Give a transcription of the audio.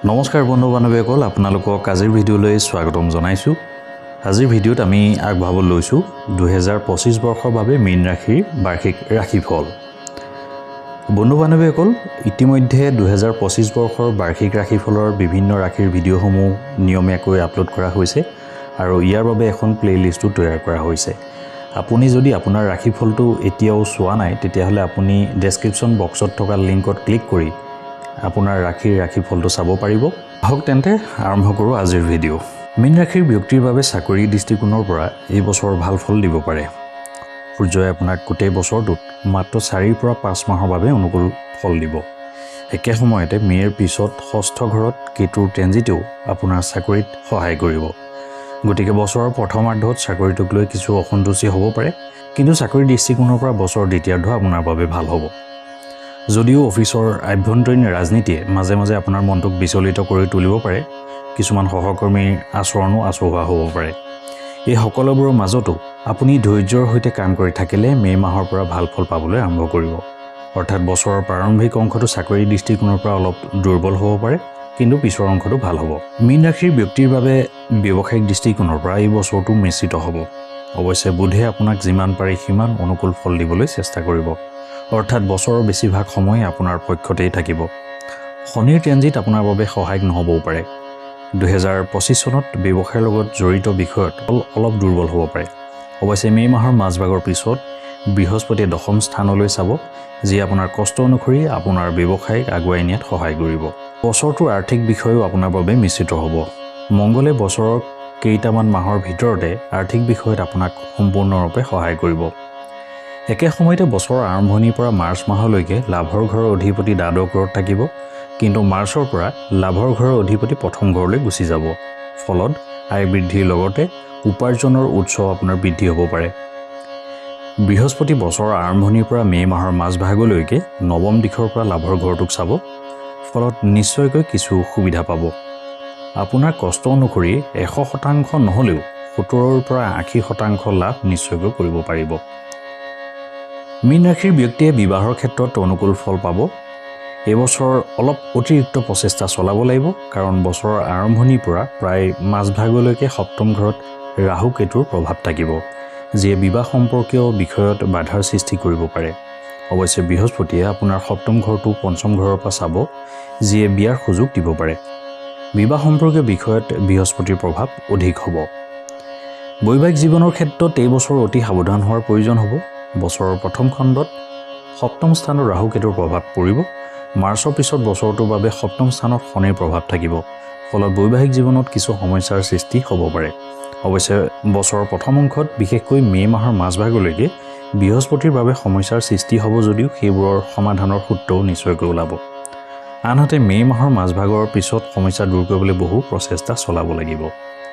নমস্কাৰ বন্ধু বান্ধৱীসকল, আপোনালোকক আজিৰ ভিডিঅ'লৈ স্বাগতম জনাইছোঁ। আজিৰ ভিডিঅ'ত আমি আগবঢ়াব লৈছোঁ 2025 বৰ্ষৰ বাবে মীন ৰাশিৰ বাৰ্ষিক ৰাশিফল। বন্ধু বান্ধৱীসকল, ইতিমধ্যে 2025 বৰ্ষৰ বাৰ্ষিক ৰাশিফলৰ বিভিন্ন ৰাশিৰ ভিডিঅ'সমূহ নিয়মীয়াকৈ আপলোড কৰা হৈছে আৰু ইয়াৰ বাবে এখন প্লেলিষ্টো তৈয়াৰ কৰা হৈছে। আপুনি যদি আপোনাৰ ৰাশিফলটো এতিয়াও চোৱা নাই তেতিয়াহ'লে আপুনি ডেছক্ৰিপশ্যন বক্সত থকা লিংকত ক্লিক কৰি আপোনাৰ ৰাশিফলটো চাব পাৰিব। আহক তেন্তে আৰম্ভ কৰোঁ আজিৰ ভিডিঅ'। মীন ৰাশিৰ ব্যক্তিৰ বাবে চাকৰি দৃষ্টিকোণৰ পৰা এই বছৰ ভাল ফল দিব পাৰে। সূৰ্যই আপোনাক গোটেই বছৰটোত মাত্ৰ 4 পৰা 5 মাহৰ বাবে অনুকূল ফল দিব। একে সময়তে মে'ৰ পিছত ষষ্ঠ ঘৰত কেতুৰ ট্ৰেনজিটেও আপোনাৰ চাকৰিত সহায় কৰিব। গতিকে বছৰৰ প্ৰথমাৰ্ধত চাকৰিটোক লৈ কিছু অসন্তুষ্টি হ'ব পাৰে, কিন্তু চাকৰি দৃষ্টিকোণৰ পৰা বছৰৰ দ্বিতীয়াৰ্ধ আপোনাৰ বাবে ভাল হ'ব। যদিও অফিচৰ আভ্যন্তৰীণ ৰাজনীতিয়ে মাজে মাজে আপোনাৰ মনটোক বিচলিত কৰি তুলিব পাৰে, কিছুমান সহকৰ্মীৰ আচৰণো আচহুৱা হ'ব পাৰে। এই সকলোবোৰৰ মাজতো আপুনি ধৈৰ্যৰ সৈতে কাম কৰি থাকিলে মে' মাহৰ পৰা ভাল ফল পাবলৈ আৰম্ভ কৰিব। অৰ্থাৎ বছৰৰ প্ৰাৰম্ভিক অংশটো চাকৰি দৃষ্টিকোণৰ পৰা অলপ দুৰ্বল হ'ব পাৰে, কিন্তু পিছৰ অংশটো ভাল হ'ব। মীন ৰাশিৰ ব্যক্তিৰ বাবে ব্যৱসায়িক দৃষ্টিকোণৰ পৰা এই বছৰটো মিশ্ৰিত হ'ব। অৱশ্যে বুধে আপোনাক যিমান পাৰে সিমান অনুকূল ফল দিবলৈ চেষ্টা কৰিব। অৰ্থাৎ বছৰৰ বেছিভাগ সময় আপোনাৰ পক্ষতেই থাকিব। শনিৰ ট্ৰেনজিট আপোনাৰ বাবে সহায়ক নহ'বও পাৰে। 2025 চনত ব্যৱসায়ৰ লগত জড়িত বিষয়ত অলপ দুৰ্বল হ'ব পাৰে। অৱশ্যে মে' মাহৰ মাজভাগৰ পিছত বৃহস্পতিয়ে দশম স্থানলৈ চাব, যি আপোনাৰ কষ্ট অনুসৰি আপোনাৰ ব্যৱসায়ক আগুৱাই নিয়াত সহায় কৰিব। বছৰটোৰ আৰ্থিক বিষয়েও আপোনাৰ বাবে মিশ্ৰিত হ'ব। মংগলে বছৰৰ কেইটামান মাহৰ ভিতৰতে আৰ্থিক বিষয়ত আপোনাক সম্পূৰ্ণৰূপে সহায় কৰিব। একে সময়তে বছৰৰ আৰম্ভণিৰ পৰা মাৰ্চ মাহলৈকে লাভৰ ঘৰৰ অধিপতি দ্বাদশ ঘৰত থাকিব, কিন্তু মাৰ্চৰ পৰা লাভৰ ঘৰৰ অধিপতি প্ৰথম ঘৰলৈ গুচি যাব। ফলত আয় বৃদ্ধিৰ লগতে উপাৰ্জনৰ উৎস আপোনাৰ বৃদ্ধি হ'ব পাৰে। বৃহস্পতি বছৰৰ আৰম্ভণিৰ পৰা মে' মাহৰ মাজভাগলৈকে নৱম দিশৰ পৰা লাভৰ ঘৰটোক চাব, ফলত নিশ্চয়কৈ কিছু সুবিধা পাব। আপোনাৰ কষ্ট অনুসৰি 100% নহ'লেও 70ৰ পৰা 80% লাভ নিশ্চয়কৈ কৰিব পাৰিব। মীন ৰাশিৰ ব্যক্তিয়ে বিবাহৰ ক্ষেত্ৰত অনুকূল ফল পাব। এইবছৰ অলপ অতিৰিক্ত প্ৰচেষ্টা চলাব লাগিব, কাৰণ বছৰৰ আৰম্ভণিৰ পৰা প্ৰায় মাজভাগলৈকে সপ্তম ঘৰত ৰাহু কেতুৰ প্ৰভাৱ থাকিব, যিয়ে বিবাহ সম্পৰ্কীয় বিষয়ত বাধাৰ সৃষ্টি কৰিব পাৰে। অৱশ্যে বৃহস্পতিয়ে আপোনাৰ সপ্তম ঘৰটো পঞ্চম ঘৰৰ পৰা চাব, যিয়ে বিয়াৰ সুযোগ দিব পাৰে। বিবাহ সম্পৰ্কীয় বিষয়ত বৃহস্পতিৰ প্ৰভাৱ অধিক হ'ব। বৈবাহিক জীৱনৰ ক্ষেত্ৰত এই বছৰ অতি সাৱধান হোৱাৰ প্ৰয়োজন হ'ব। বছৰৰ প্ৰথম খণ্ডত সপ্তম স্থানত ৰাহু কেতুৰ প্ৰভাৱ পৰিব। মাৰ্চৰ পিছত বছৰটোৰ বাবে সপ্তম স্থানত শনিৰ প্ৰভাৱ থাকিব, ফলত বৈবাহিক জীৱনত কিছু সমস্যাৰ সৃষ্টি হ'ব পাৰে। অৱশ্যে বছৰৰ প্ৰথম অংশত বিশেষকৈ মে' মাহৰ মাজভাগলৈকে বৃহস্পতিৰ বাবে সমস্যাৰ সৃষ্টি হ'ব, যদিও সেইবোৰৰ সমাধানৰ সূত্ৰও নিশ্চয়কৈ ওলাব। আনহাতে মে' মাহৰ মাজভাগৰ পিছত সমস্যা দূৰ কৰিবলৈ বহু প্ৰচেষ্টা চলাব লাগিব।